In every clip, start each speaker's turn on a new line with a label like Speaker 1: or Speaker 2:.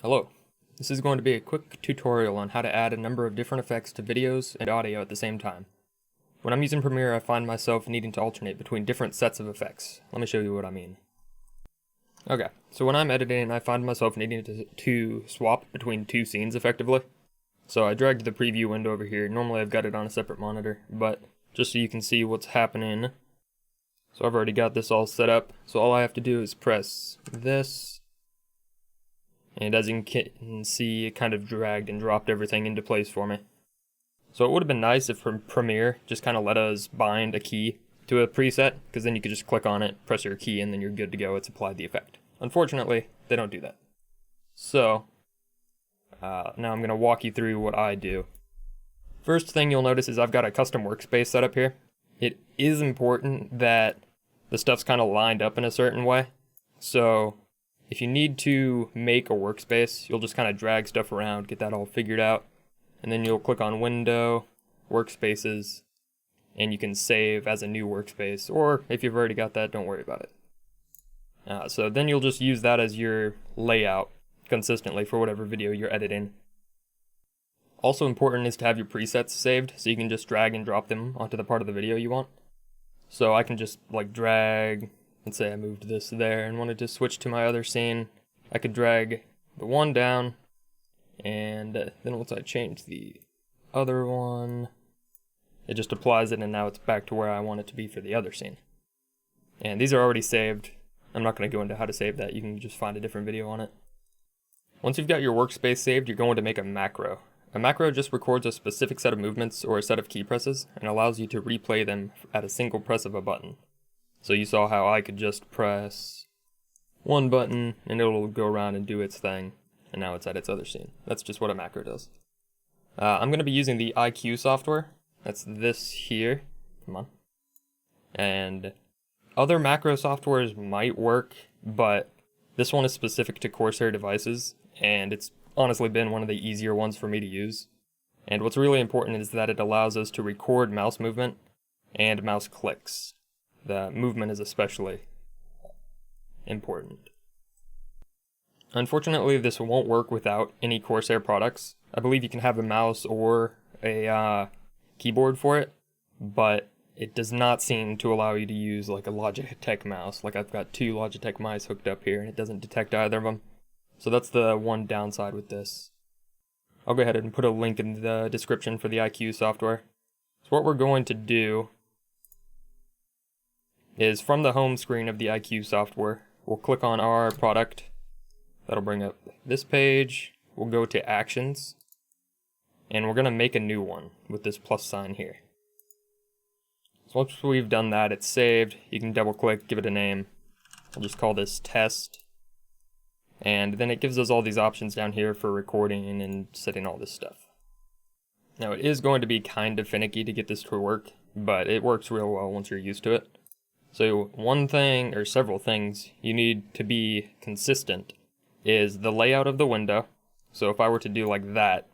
Speaker 1: Hello. This is going to be a quick tutorial on how to add a number of different effects to videos and audio at the same time. When I'm using Premiere, I find myself needing to alternate between different sets of effects. Let me show you what I mean. Okay, so when I'm editing, I find myself needing to swap between two scenes effectively. So I dragged the preview window over here. Normally I've got it on a separate monitor, but just so you can see what's happening. So I've already got this all set up. So all I have to do is press this. And as you can see, it kind of dragged and dropped everything into place for me. So it would have been nice if Premiere just kind of let us bind a key to a preset, because then you could just click on it, press your key, and then you're good to go. It's applied the effect. Unfortunately, they don't do that. So, now I'm going to walk you through what I do. First thing you'll notice is I've got a custom workspace set up here. It is important that the stuff's kind of lined up in a certain way. So, if you need to make a workspace, you'll just kind of drag stuff around, get that all figured out, and then you'll click on Window, Workspaces, and you can save as a new workspace, or if you've already got that, don't worry about it. So then you'll just use that as your layout consistently for whatever video you're editing. Also important is to have your presets saved, so you can just drag and drop them onto the part of the video you want. So I can just like drag. Let's say I moved this there and wanted to switch to my other scene. I could drag the one down, and then once I change the other one, it just applies it, and now it's back to where I want it to be for the other scene. And these are already saved. I'm not going to go into how to save that. You can just find a different video on it. Once you've got your workspace saved, you're going to make a macro. A macro just records a specific set of movements or a set of key presses and allows you to replay them at a single press of a button. So you saw how I could just press one button and it'll go around and do its thing, and now it's at its other scene. That's just what a macro does. I'm going to be using the IQ software. That's this here. Come on. And other macro softwares might work, but this one is specific to Corsair devices, and it's honestly been one of the easier ones for me to use. And what's really important is that it allows us to record mouse movement and mouse clicks. The movement is especially important. Unfortunately, this won't work without any Corsair products. I believe you can have a mouse or a keyboard for it, but it does not seem to allow you to use like a Logitech mouse. Like I've got two Logitech mice hooked up here and it doesn't detect either of them. So that's the one downside with this. I'll go ahead and put a link in the description for the IQ software. So what we're going to do is from the home screen of the IQ software, we'll click on our product. That'll bring up this page. We'll go to Actions, and we're going to make a new one with this plus sign here. So once we've done that, it's saved. You can double click, give it a name. We'll just call this Test. And then it gives us all these options down here for recording and setting all this stuff. Now it is going to be kind of finicky to get this to work, but it works real well once you're used to it. So one thing, or several things, you need to be consistent is the layout of the window. So if I were to do like that,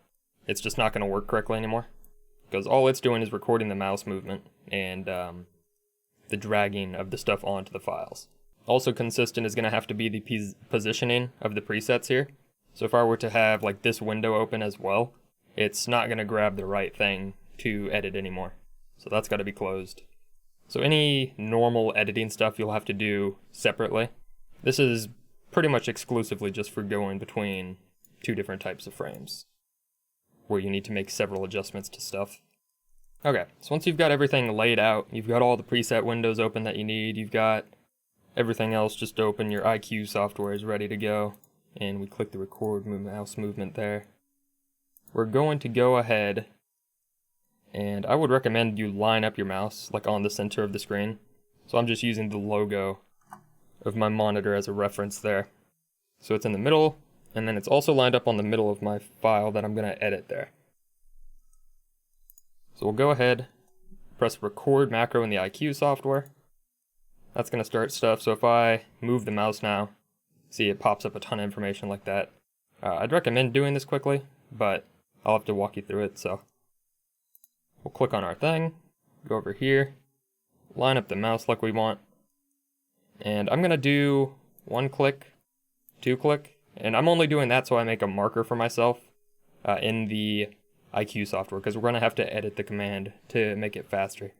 Speaker 1: it's just not going to work correctly anymore. Because all it's doing is recording the mouse movement and the dragging of the stuff onto the files. Also consistent is going to have to be the positioning of the presets here. So if I were to have like this window open as well, it's not going to grab the right thing to edit anymore. So that's got to be closed. So any normal editing stuff you'll have to do separately. This is pretty much exclusively just for going between two different types of frames, where you need to make several adjustments to stuff. Okay, so once you've got everything laid out, you've got all the preset windows open that you need, you've got everything else just open, your IQ software is ready to go, and we click the record mouse movement there. We're going to go ahead, and I would recommend you line up your mouse like on the center of the screen. So I'm just using the logo of my monitor as a reference there. So it's in the middle, and then it's also lined up on the middle of my file that I'm going to edit there. So we'll go ahead, press record macro in the IQ software. That's going to start stuff. So if I move the mouse now, see it pops up a ton of information like that. I'd recommend doing this quickly, but I'll have to walk you through it. So we'll click on our thing, go over here, line up the mouse like we want, and I'm going to do 1 click, 2 click, And I'm only doing that so I make a marker for myself in the IQ software, because we're going to have to edit the command to make it faster.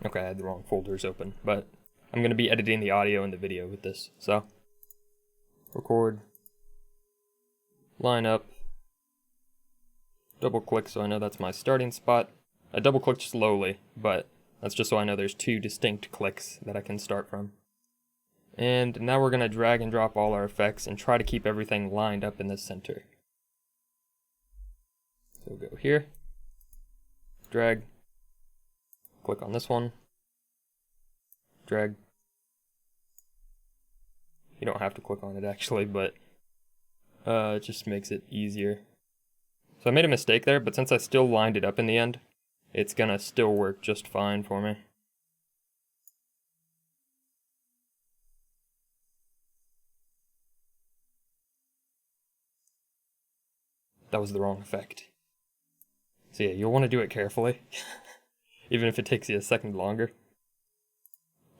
Speaker 1: Okay, I had the wrong folders open, but I'm going to be editing the audio and the video with this. So, record, line up, double click so I know that's my starting spot. I double clicked slowly, but that's just so I know there's 2 distinct clicks that I can start from. And now we're going to drag and drop all our effects and try to keep everything lined up in the center. So we'll go here, drag, click on this one, drag. You don't have to click on it actually, but it just makes it easier. So I made a mistake there, but since I still lined it up in the end, it's gonna still work just fine for me. That was the wrong effect. So yeah, you'll want to do it carefully, even if it takes you a second longer.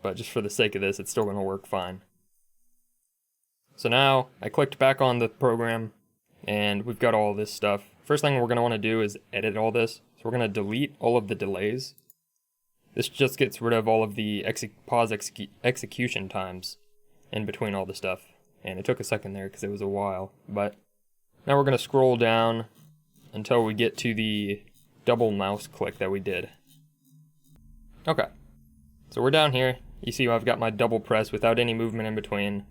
Speaker 1: But just for the sake of this, it's still going to work fine. So now, I clicked back on the program, and we've got all this stuff. First thing we're going to want to do is edit all this. So we're going to delete all of the delays. This just gets rid of all of the execution times in between all the stuff. And it took a second there because it was a while. But now we're going to scroll down until we get to the double mouse click that we did. Okay, so we're down here. You see I've got my double press without any movement in between.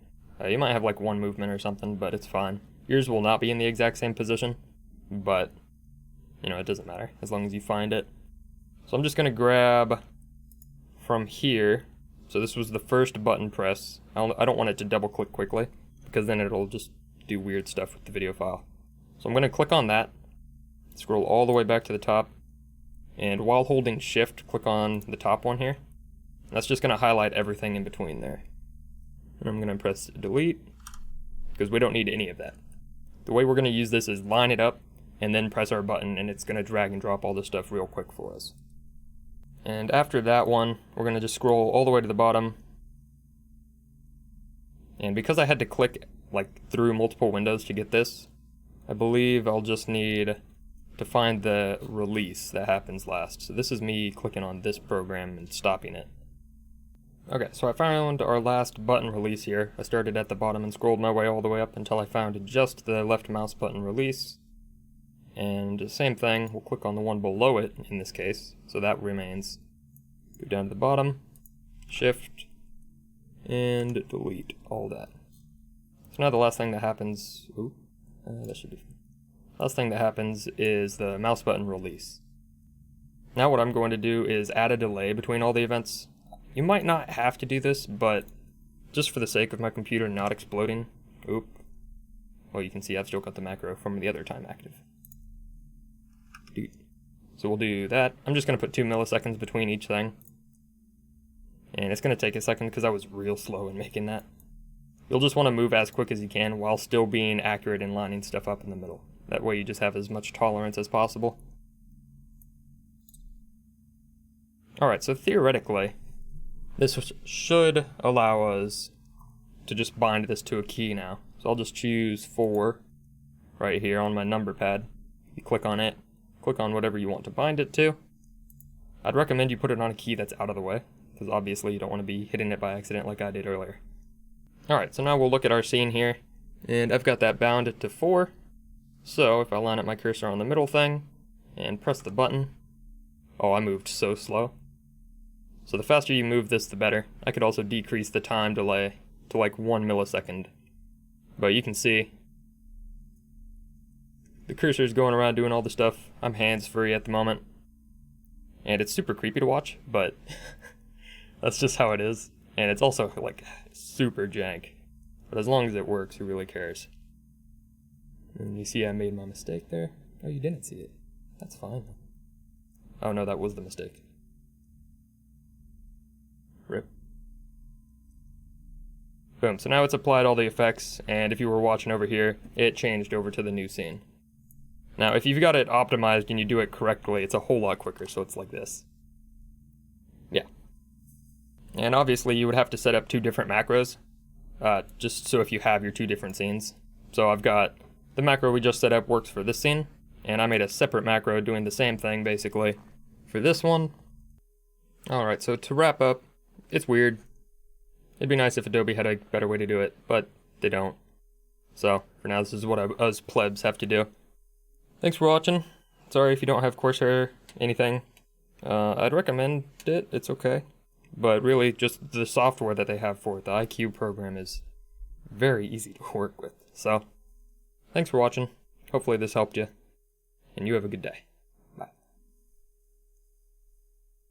Speaker 1: You might have like one movement or something, but it's fine. Yours will not be in the exact same position, but you know, it doesn't matter as long as you find it. So I'm just going to grab from here. So this was the first button press. I don't want it to double click quickly because then it'll just do weird stuff with the video file. So I'm going to click on that, scroll all the way back to the top, and while holding shift, click on the top one here. That's just going to highlight everything in between there. And I'm going to press delete because we don't need any of that. The way we're going to use this is line it up and then press our button, and it's going to drag and drop all this stuff real quick for us. And after that one, we're going to just scroll all the way to the bottom. And because I had to click like through multiple windows to get this, I believe I'll just need to find the release that happens last. So this is me clicking on this program and stopping it. Okay, so I found our last button release here. I started at the bottom and scrolled my way all the way up until I found just the left mouse button release. And the same thing, we'll click on the one below it in this case, so that remains. Go down to the bottom, shift, and delete all that. So now the last thing that happens, last thing that happens is the mouse button release. Now what I'm going to do is add a delay between all the events. You might not have to do this, but just for the sake of my computer not exploding, well, you can see I've still got the macro from the other time active. So we'll do that. I'm just going to put 2 milliseconds between each thing. And it's going to take a second because I was real slow in making that. You'll just want to move as quick as you can while still being accurate and lining stuff up in the middle. That way you just have as much tolerance as possible. Alright, so theoretically, this should allow us to just bind this to a key now. So I'll just choose 4 right here on my number pad. You click on it, click on whatever you want to bind it to. I'd recommend you put it on a key that's out of the way, because obviously you don't want to be hitting it by accident like I did earlier. Alright, so now we'll look at our scene here, and I've got that bound to 4. So if I line up my cursor on the middle thing, and press the button, oh, I moved so slow. So the faster you move this, the better. I could also decrease the time delay to like 1 millisecond. But you can see the cursor's going around doing all the stuff. I'm hands-free at the moment. And it's super creepy to watch, but that's just how it is. And it's also like super jank. But as long as it works, who really cares? And you see I made my mistake there? Oh, you didn't see it. That's fine. Oh no, that was the mistake. Rip. Boom, so now it's applied all the effects, and if you were watching over here, it changed over to the new scene. Now, if you've got it optimized and you do it correctly, it's a whole lot quicker, so it's like this. Yeah. And obviously you would have to set up 2 different macros. just so if you have your two different scenes. So I've got the macro we just set up works for this scene, and I made a separate macro doing the same thing basically for this one. Alright, so to wrap up, it's weird. It'd be nice if Adobe had a better way to do it, but they don't. So, for now, this is what us plebs have to do. Thanks for watching. Sorry if you don't have Corsair anything. I'd recommend it, it's okay. But really, just the software that they have for it, the IQ program, is very easy to work with. So, thanks for watching. Hopefully this helped you, and you have a good day.